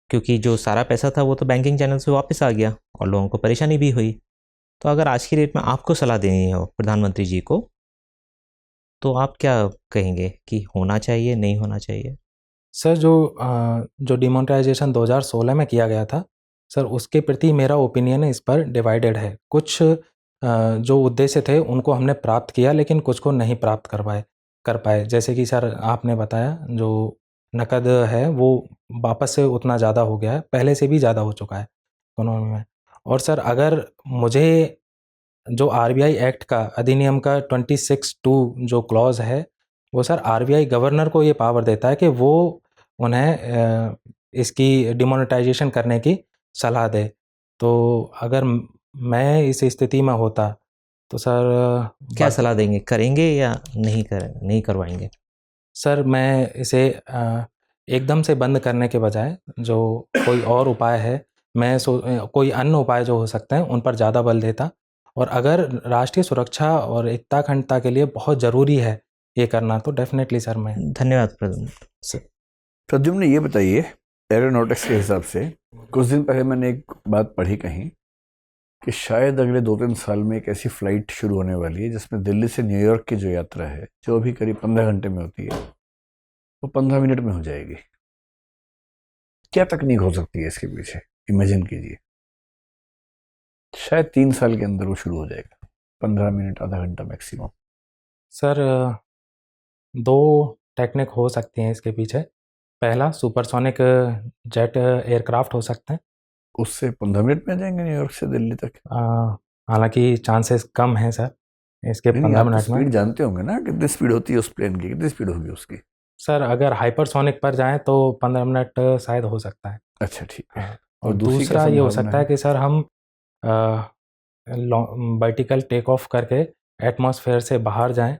क्योंकि जो सारा पैसा था वो तो बैंकिंग चैनल से वापस आ गया और लोगों को परेशानी भी हुई। तो अगर आज की डेट में आपको सलाह देनी हो प्रधानमंत्री जी को, तो आप क्या कहेंगे कि होना चाहिए, नहीं होना चाहिए? सर जो डिमोनेटाइजेशन 2016 में किया गया था सर, उसके प्रति मेरा ओपिनियन है इस पर डिवाइडेड है। कुछ जो उद्देश्य थे उनको हमने प्राप्त किया, लेकिन कुछ को नहीं प्राप्त कर पाए। जैसे कि सर आपने बताया जो नकद है वो वापस से उतना ज़्यादा हो गया है, पहले से भी ज़्यादा हो चुका है इकोनॉमी में। और सर अगर मुझे जो RBI एक्ट का अधिनियम का 26(2) जो क्लॉज है वो सर RBI गवर्नर को ये पावर देता है कि वो उन्हें इसकी डिमोनेटाइजेशन करने की सलाह दे। तो अगर मैं इस स्थिति में होता तो सर क्या सलाह देंगे, करेंगे या नहीं करवाएंगे? सर मैं इसे एकदम से बंद करने के बजाय जो कोई और उपाय है, मैं कोई अन्य उपाय जो हो सकते हैं उन पर ज़्यादा बल देता। और अगर राष्ट्रीय सुरक्षा और एकता अखंडता के लिए बहुत ज़रूरी है ये करना, तो डेफिनेटली सर मैं। धन्यवाद प्रद्युम्न। प्रद्युम्न ये बताइए, एरोनॉटिक्स के हिसाब से कुछ दिन पहले मैंने एक बात पढ़ी कहीं कि शायद अगले 2-3 साल में एक ऐसी फ्लाइट शुरू होने वाली है जिसमें दिल्ली से न्यूयॉर्क की जो यात्रा है, जो अभी करीब 15 घंटे में होती है, वो 15 मिनट में हो जाएगी। क्या तकनीक हो सकती है इसके पीछे? इमेजिन कीजिए, शायद 3 साल के अंदर वो शुरू हो जाएगा, 15 मिनट, आधा घंटा मैक्सिमम। सर 2 टेक्निक हो सकती हैं इसके पीछे। पहला सुपरसोनिक जेट एयरक्राफ्ट हो सकते हैं, उससे 15 मिनट में आ जाएंगे न्यूयॉर्क से दिल्ली तक। हालांकि चांसेस कम हैं सर इसके 15 मिनट में। स्पीड जानते होंगे ना, कितनी स्पीड होती है उस प्लेन की, कितनी स्पीड होगी उसकी? सर अगर हाइपरसोनिक पर जाएं तो 15 मिनट शायद हो सकता है। अच्छा ठीक है। और दूसरा ये हो सकता है कि सर हम वर्टिकल टेक ऑफ करके एटमॉस्फेयर से बाहर जाएं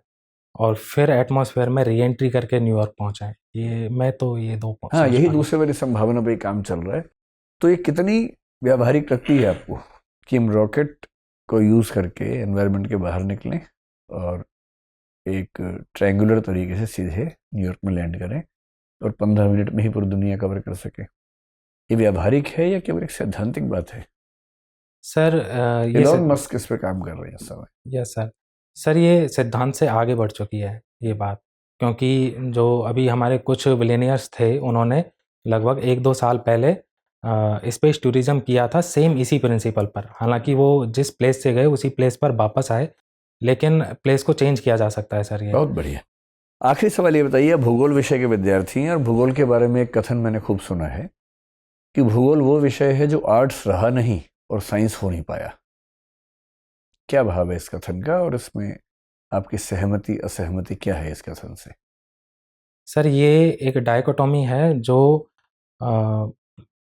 और फिर एटमॉस्फेयर में री एंट्री करके न्यूयॉर्क पहुंचाएं। ये 2 हाँ, यही दूसरे वाली संभावना पर काम चल रहा है। तो ये कितनी व्यावहारिक लगती है आपको कि हम रॉकेट को यूज़ करके एनवायरनमेंट के बाहर निकलें और एक ट्रायंगुलर तरीके से सीधे न्यूयॉर्क में लैंड करें और 15 मिनट में ही पूरी दुनिया कवर कर सकें? ये व्यावहारिक है या केवल एक सैद्धांतिक बात है? सर एलोन मस्क इस पे काम कर रहे हैं इस समय। यस सर ये सिद्धांत से आगे बढ़ चुकी है ये बात, क्योंकि जो अभी हमारे कुछ बिलियनियर्स थे उन्होंने लगभग 1-2 साल पहले स्पेस टूरिज्म किया था, सेम इसी प्रिंसिपल पर। हालांकि वो जिस प्लेस से गए उसी प्लेस पर वापस आए, लेकिन प्लेस को चेंज किया जा सकता है सर। ये बहुत बढ़िया। आखिरी सवाल ये बताइए, भूगोल विषय के विद्यार्थी हैं और भूगोल के बारे में एक कथन मैंने खूब सुना है कि भूगोल वो विषय है जो आर्ट्स रहा नहीं और साइंस हो नहीं पाया। क्या भाव है इस कथन का और इसमें आपकी सहमति असहमति क्या है इस कथन से? सर ये एक डायकोटोमी है जो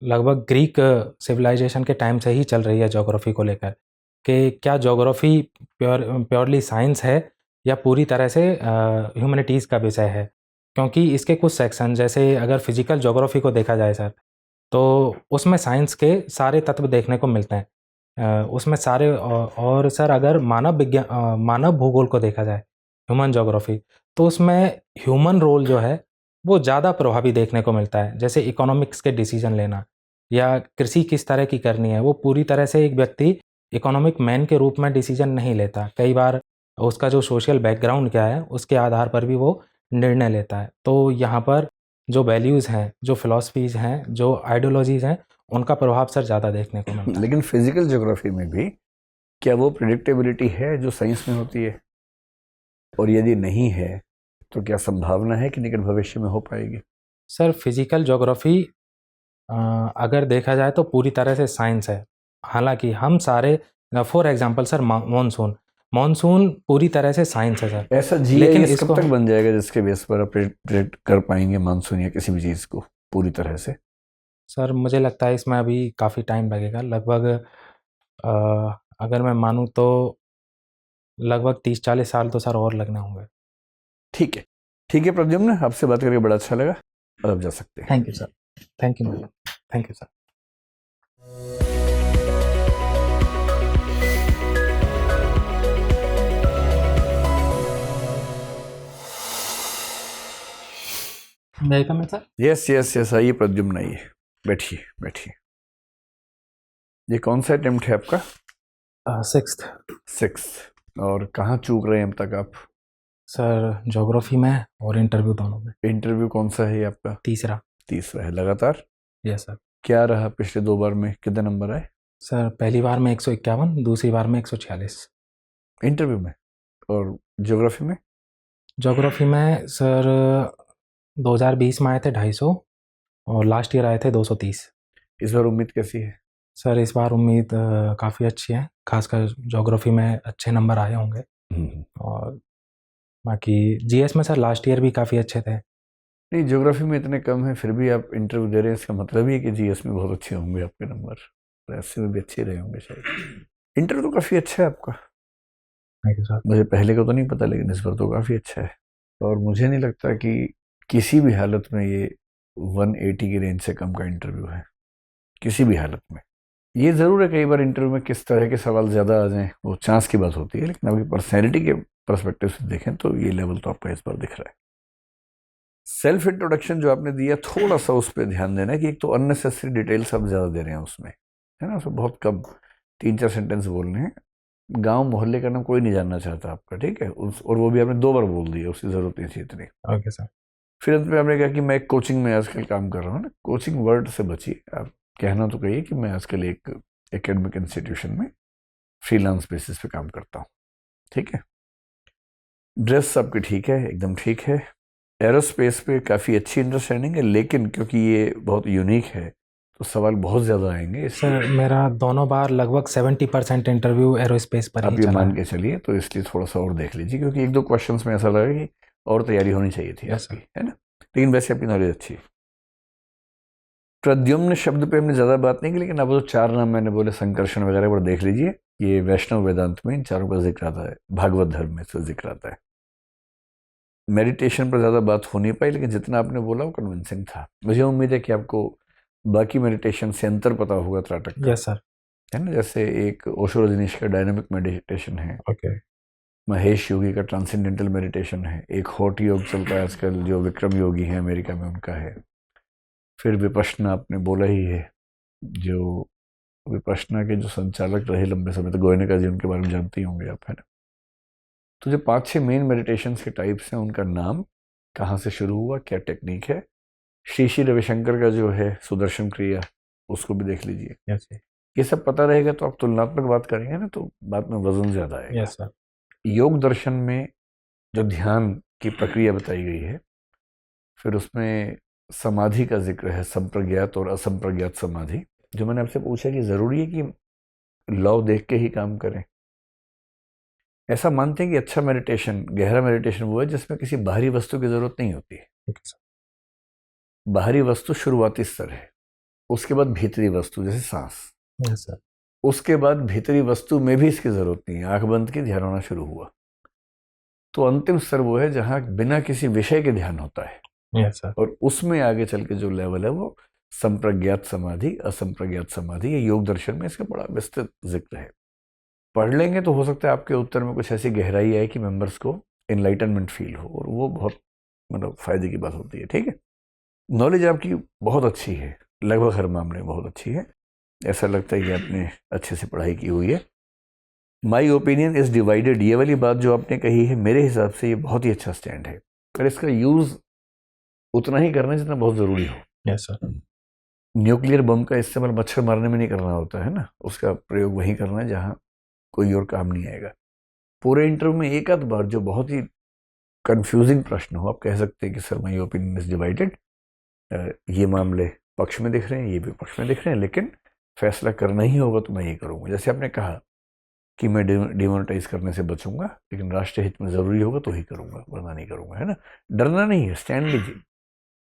लगभग ग्रीक सिविलाइजेशन के टाइम से ही चल रही है ज्योग्राफी को लेकर, कि क्या ज्योग्राफी प्योरली साइंस है या पूरी तरह से ह्यूमैनिटीज़ का विषय है। क्योंकि इसके कुछ सेक्शन, जैसे अगर फिजिकल ज्योग्राफी को देखा जाए सर, तो उसमें साइंस के सारे तत्व देखने को मिलते हैं, उसमें सारे और सर अगर मानव भूगोल को देखा जाए, ह्यूमन ज्योग्राफी, तो उसमें ह्यूमन रोल जो है वो ज़्यादा प्रभावी देखने को मिलता है। जैसे इकोनॉमिक्स के डिसीजन लेना या कृषि किस तरह की करनी है, वो पूरी तरह से एक व्यक्ति इकोनॉमिक मैन के रूप में डिसीजन नहीं लेता। कई बार उसका जो सोशल बैकग्राउंड क्या है उसके आधार पर भी वो निर्णय लेता है। तो यहाँ पर जो वैल्यूज़ हैं, जो फिलॉसफीज़ हैं, जो आइडियोलॉजीज़ हैं, उनका प्रभाव सर ज़्यादा देखने को मिलता है। लेकिन फिजिकल ज्योग्राफी में भी क्या वो प्रिडिक्टेबिलिटी है जो साइंस में होती है? और यदि नहीं है तो क्या संभावना है कि निकट भविष्य में हो पाएगी? सर फिजिकल ज्योग्राफी अगर देखा जाए तो पूरी तरह से साइंस है। हालांकि हम सारे, फॉर एग्जांपल सर, मॉनसून पूरी तरह से साइंस है सर। ऐसा लेकिन जीआईएस कब इसको तक बन जाएगा जिसके बेस पर आप प्रिडिक्ट कर पाएंगे मानसून या किसी भी चीज़ को पूरी तरह से? सर मुझे लगता है इसमें अभी काफ़ी टाइम लगेगा। लगभग अगर मैं मानूँ तो लगभग 30-40 साल तो सर और लगने होंगे। ठीक है, ठीक है प्रद्युम्न, आपसे बात करके बड़ा अच्छा लगा और आप जा सकते हैं। Thank you sir. Thank you madam. Thank you sir. May I come in, sir? Yes yes yes, आइए प्रद्युम्न, आइए, बैठिए बैठिए। ये कौन सा अटेम्प्ट है आपका? 6th six. और कहाँ चूक रहे हैं अब तक आप? सर ज्योग्राफी में और इंटरव्यू दोनों में। इंटरव्यू कौन सा है ये आपका? तीसरा। तीसरा है लगातार? Yes sir. क्या रहा पिछले 2 बार में, कितने नंबर आए सर पहली बार में 151, दूसरी बार में 146। इंटरव्यू में? और ज्योग्राफी में? ज्योग्राफी में सर 2020 में आए थे 250 और लास्ट ईयर आए थे 230। इस बार उम्मीद कैसी है? सर इस बार उम्मीद काफ़ी अच्छी है, खासकर ज्योग्राफी में अच्छे नंबर आए होंगे। और बाकी जीएस में सर लास्ट ईयर भी काफ़ी अच्छे थे। नहीं, ज्योग्राफी में इतने कम है फिर भी आप इंटरव्यू दे रहे हैं, इसका मतलब ही है कि जीएस में बहुत अच्छे होंगे आपके नंबर, तो ऐसे में भी अच्छे रहे होंगे शायद। इंटरव्यू तो काफ़ी अच्छा है आपका, थैंक यू सर। मुझे पहले का तो नहीं पता लेकिन इस बार तो काफ़ी अच्छा है। और मुझे नहीं लगता कि किसी भी हालत में ये 180 की रेंज से कम का इंटरव्यू है, किसी भी हालत में। ये ज़रूर है कई बार इंटरव्यू में किस तरह के सवाल ज़्यादा आ जाएं, वो चांस की बात होती है, लेकिन आपकी पर्सनैलिटी के परस्पेक्टिव से देखें तो ये लेवल तो आपका इस बार दिख रहा है। सेल्फ इंट्रोडक्शन जो आपने दिया, थोड़ा सा उस पर ध्यान देना है कि एक तो अननेसेसरी डिटेल्स आप ज़्यादा दे रहे हैं उसमें, है ना, उसमें बहुत कम 3-4 सेंटेंस बोलने हैं। गांव मोहल्ले का नाम कोई नहीं जानना चाहता आपका, ठीक है, और वो भी आपने 2 बार बोल दिया, उसकी ज़रूरत नहीं थी इतनी। Okay sir. फिर अंत में आपने कहा कि मैं एक कोचिंग में आजकल काम कर रहा हूँ ना, कोचिंग वर्ड से बचिए, आप कहना तो कहिए कि मैं आजकल एक एकेडमिक इंस्टीट्यूशन में फ्रीलांस बेसिस पे काम करता हूँ, ठीक है। ड्रेस आपकी ठीक है, एकदम ठीक है। एरोस्पेस पे काफ़ी अच्छी अंडरस्टैंडिंग है, लेकिन क्योंकि ये बहुत यूनिक है तो सवाल बहुत ज़्यादा आएंगे। सर मेरा दोनों बार लगभग 70% इंटरव्यू एरोस्पेस पर आप ही ये चला मान है। के चलिए, तो इसलिए थोड़ा सा और देख लीजिए, क्योंकि 1-2 क्वेश्चंस में ऐसा लगा कि और तैयारी होनी चाहिए थी Yes, आपकी, है ना। लेकिन वैसे आपकी नॉलेज अच्छी है। प्रद्युम्न शब्द पे हमने ज़्यादा बात नहीं की, लेकिन अब जो 4 नाम मैंने बोले, संकर्षण वगैरह, पर देख लीजिए, ये वैष्णव वेदांत में इन चारों का जिक्र आता है, भागवत धर्म में इसका जिक्र आता है। मेडिटेशन पर ज़्यादा बात हो नहीं पाई, लेकिन जितना आपने बोला वो कन्विंसिंग था। मुझे उम्मीद है कि आपको बाकी मेडिटेशन से अंतर पता होगा त्राटक का, यस सर। है ना। जैसे एक ओशो रजनीश का डायनामिक मेडिटेशन है, ओके। महेश योगी का ट्रांसेंडेंटल मेडिटेशन है, एक हॉट योग चलता है आजकल जो विक्रम योगी हैं अमेरिका में, उनका है। फिर विपश्यना आपने बोला ही है, जो विपश्यना के जो संचालक रहे लंबे समय तक, गोयनका जी, उनके बारे में जानते ही होंगे आप, है ना। तो जो 5-6 मेन मेडिटेशंस के टाइप्स हैं, उनका नाम, कहाँ से शुरू हुआ, क्या टेक्निक है। श्री रविशंकर का जो है सुदर्शन क्रिया, उसको भी देख लीजिए। यस ये सब पता रहेगा तो आप तुलनात्मक बात करेंगे ना, तो बात में वजन ज़्यादा आएगा। Yes sir. योग दर्शन में जो ध्यान की प्रक्रिया बताई गई है, फिर उसमें समाधि का जिक्र है, संप्रज्ञात और असंप्रज्ञात समाधि। जो मैंने आपसे पूछा कि ज़रूरी है कि लॉ देख के ही काम करें, ऐसा मानते हैं कि अच्छा मेडिटेशन, गहरा मेडिटेशन वो है जिसमें किसी बाहरी वस्तु की ज़रूरत नहीं होती है। Okay sir. बाहरी वस्तु शुरुआती स्तर है, उसके बाद भीतरी वस्तु जैसे सांस, यस सर। उसके बाद भीतरी वस्तु में भी इसकी ज़रूरत नहीं है, आंख बंद की ध्यान होना शुरू हुआ। तो अंतिम स्तर वो है जहाँ बिना किसी विषय के ध्यान होता है, यस सर। और उसमें आगे चल के जो लेवल है वो संप्रज्ञात समाधि, असंप्रज्ञात समाधि, ये योग दर्शन में इसका बड़ा विस्तृत जिक्र है। पढ़ लेंगे तो हो सकता है आपके उत्तर में कुछ ऐसी गहराई आए कि मेंबर्स को इनलाइटनमेंट फील हो, और वो बहुत मतलब फायदे की बात होती है। ठीक है, नॉलेज आपकी बहुत अच्छी है, लगभग हर मामले में बहुत अच्छी है। ऐसा लगता है कि आपने अच्छे से पढ़ाई की हुई है। माई ओपिनियन इज डिवाइडेड, ये वाली बात जो आपने कही है, मेरे हिसाब से ये बहुत ही अच्छा स्टैंड है, पर इसका यूज़ उतना ही करना जितना बहुत ज़रूरी हो। Yes sir. न्यूक्लियर बम का इस्तेमाल मच्छर मारने में नहीं करना होता है ना, उसका प्रयोग वहीं करना है जहाँ कोई और काम नहीं आएगा। पूरे इंटरव्यू में एक आध बार जो बहुत ही कंफ्यूजिंग प्रश्न हो, आप कह सकते हैं कि sir my opinion is divided, ये मामले पक्ष में दिख रहे हैं, ये भी पक्ष में दिख रहे हैं, लेकिन फैसला करना ही होगा तो मैं ये करूँगा। जैसे आपने कहा कि मैं डिमोनेटाइज करने से बचूंगा, लेकिन राष्ट्रीय हित में ज़रूरी होगा तो ही करूँगा, वरना नहीं करूँगा, है ना। डरना नहीं है, स्टैंड लीजिए।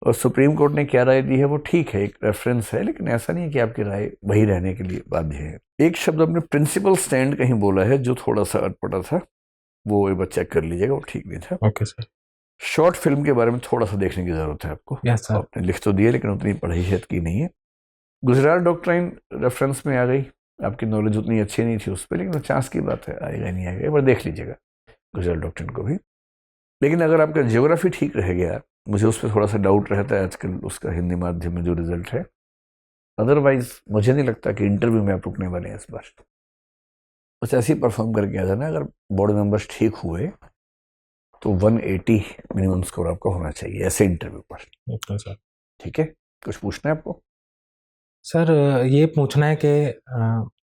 और सुप्रीम कोर्ट ने क्या राय दी है वो ठीक है, एक रेफरेंस है, लेकिन ऐसा नहीं है कि आपकी राय वही रहने के लिए बाध्य है। एक शब्द आपने प्रिंसिपल स्टैंड कहीं बोला है जो थोड़ा सा अटपटा था, वो एक बार चेक कर लीजिएगा, वो ठीक नहीं था। Okay sir. शॉर्ट फिल्म के बारे में थोड़ा सा देखने की ज़रूरत है आपको। Yes sir. आपने लिख तो दिया लेकिन उतनी पढ़ाई शायद की नहीं है। गुजरात डॉक्ट्राइन रेफरेंस में आ गई, आपकी नॉलेज उतनी अच्छी नहीं थी उस पर, लेकिन चांस की बात है, आएगा नहीं आएगा, एक बार देख लीजिएगा गुजरात डॉक्ट्राइन को भी। लेकिन अगर आपका ज्योग्राफी ठीक रह गया, मुझे उस पर थोड़ा सा डाउट रहता है आजकल उसका हिंदी माध्यम में जो रिजल्ट है, अदरवाइज मुझे नहीं लगता कि इंटरव्यू में आप रुकने वाले हैं इस बार। बस ऐसे ही परफॉर्म करके आ जाना। अगर बोर्ड मेंबर्स ठीक हुए तो 180 मिनिमम स्कोर आपका होना चाहिए ऐसे इंटरव्यू पर। Okay sir. ठीक है, कुछ पूछना है आपको? सर ये पूछना है कि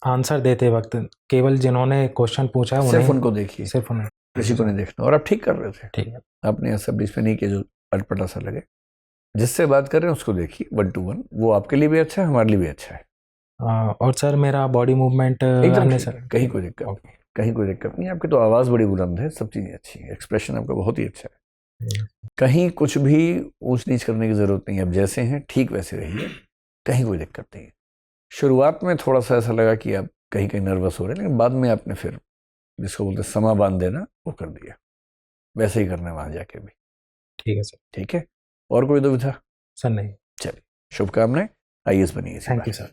आंसर देते वक्त केवल जिन्होंने क्वेश्चन पूछा है सिर्फ उन्हें, उनको देखिए, सिर्फ उन्हें, किसी को नहीं देखना। और आप ठीक कर रहे थे, ठीक है। आपने ऐसा बीच में नहीं किया जो अटपटा सा लगे। जिससे बात कर रहे हैं उसको देखिए 1 to 1, वो आपके लिए भी अच्छा है, हमारे लिए भी अच्छा है। और सर मेरा बॉडी मूवमेंट एकदम अन्य ठीक सर है, कहीं कोई दिक्कत नहीं, कहीं कोई दिक्कत नहीं। आपकी तो आवाज़ बड़ी बुलंद है, सब चीज़ें अच्छी हैं, एक्सप्रेशन आपका बहुत ही अच्छा है, कहीं कुछ भी ऊंच नीच करने की ज़रूरत नहीं है। आप जैसे हैं ठीक वैसे रहिए, कहीं कोई दिक्कत नहीं है। शुरुआत में थोड़ा सा ऐसा लगा कि आप कहीं कहीं नर्वस हो रहे हैं, लेकिन बाद में आपने फिर जिसको बोलते हैं समा बांध देना, वो कर दिया। वैसे ही करना है वहाँ जाके भी। ठीक है सर। ठीक है, और कोई दुविधा? सर नहीं। चलिए, शुभकामनाएं, आइएस बनिए। Thank you sir.